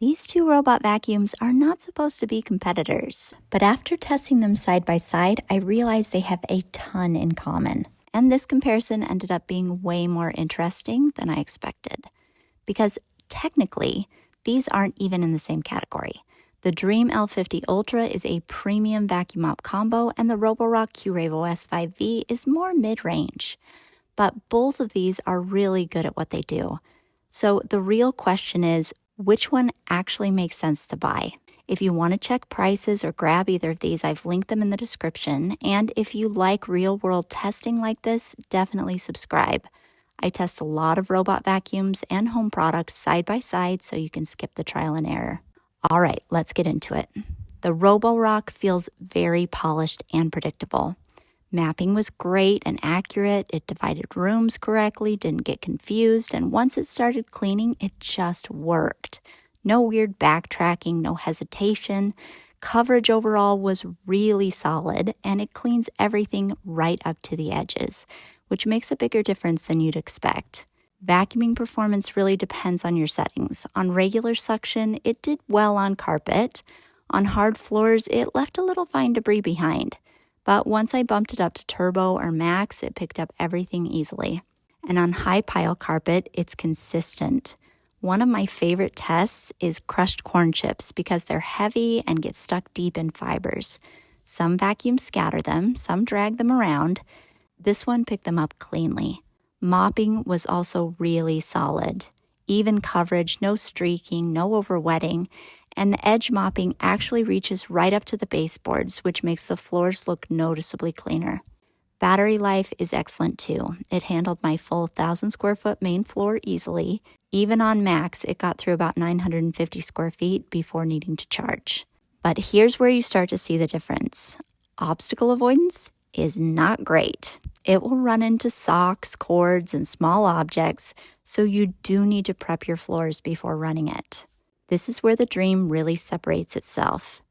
These two robot vacuums are not supposed to be competitors, but after testing them side by side, I realized they have a ton in common. And this comparison ended up being way more interesting than I expected, because technically, these aren't even in the same category. The Dreame L50 Ultra is a premium vacuum mop combo, and the Roborock Qrevo S5V is more mid-range. But both of these are really good at what they do. So the real question is, which one actually makes sense to buy? If you want to check prices or grab either of these, I've linked them in the description. And if you like real-world testing like this, definitely subscribe. I test a lot of robot vacuums and home products side by side so you can skip the trial and error. All right, let's get into it. The Roborock feels very polished and predictable. Mapping was great and accurate. It divided rooms correctly, didn't get confused, and once it started cleaning, it just worked. No weird backtracking, no hesitation. Coverage overall was really solid, and it cleans everything right up to the edges, which makes a bigger difference than you'd expect. Vacuuming performance really depends on your settings. On regular suction, it did well on carpet. On hard floors, it left a little fine debris behind. But once I bumped it up to turbo or max, it picked up everything easily. And on high pile carpet, it's consistent. One of my favorite tests is crushed corn chips because they're heavy and get stuck deep in fibers. Some vacuums scatter them, some drag them around. This one picked them up cleanly. Mopping was also really solid. Even coverage, no streaking, no overwetting, and the edge mopping actually reaches right up to the baseboards, which makes the floors look noticeably cleaner. Battery life is excellent too. It handled my full 1,000 square foot main floor easily. Even on max, it got through about 950 square feet before needing to charge. But here's where you start to see the difference. Obstacle avoidance is not great. It will run into socks, cords, and small objects, so you do need to prep your floors before running it. This is where the Dreame really separates itself.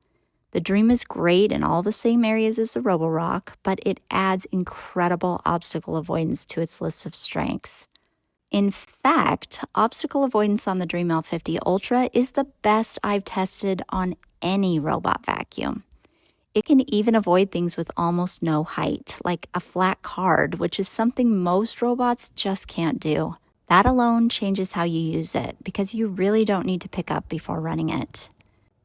The Dreame is great in all the same areas as the Roborock, but it adds incredible obstacle avoidance to its list of strengths. In fact, obstacle avoidance on the Dreame L50 Ultra is the best I've tested on any robot vacuum. It can even avoid things with almost no height, like a flat card, which is something most robots just can't do. That alone changes how you use it, because you really don't need to pick up before running it.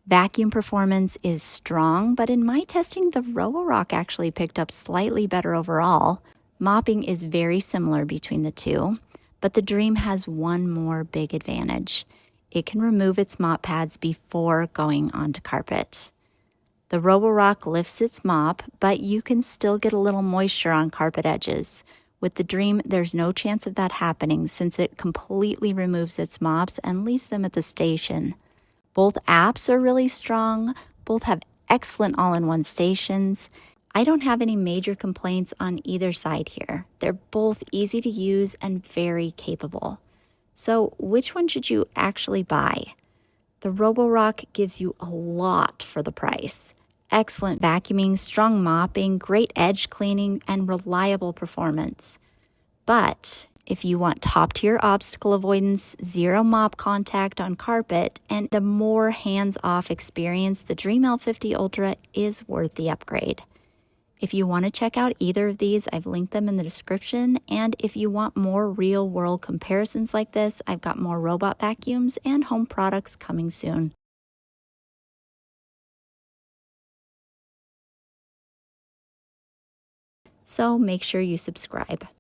Vacuum performance is strong, but in my testing, the Roborock actually picked up slightly better overall. Mopping is very similar between the two, but the Dreame has one more big advantage. It can remove its mop pads before going onto carpet. The Roborock lifts its mop, but you can still get a little moisture on carpet edges. With the Dreame, there's no chance of that happening since it completely removes its mops and leaves them at the station. Both apps are really strong. Both have excellent all-in-one stations. I don't have any major complaints on either side here. They're both easy to use and very capable. So which one should you actually buy? The Roborock gives you a lot for the price. Excellent vacuuming, strong mopping, great edge cleaning, and reliable performance. But if you want top-tier obstacle avoidance, zero mop contact on carpet, and a more hands-off experience, the Dreame L50 Ultra is worth the upgrade. If you want to check out either of these, I've linked them in the description. And if you want more real-world comparisons like this, I've got more robot vacuums and home products coming soon. So make sure you subscribe.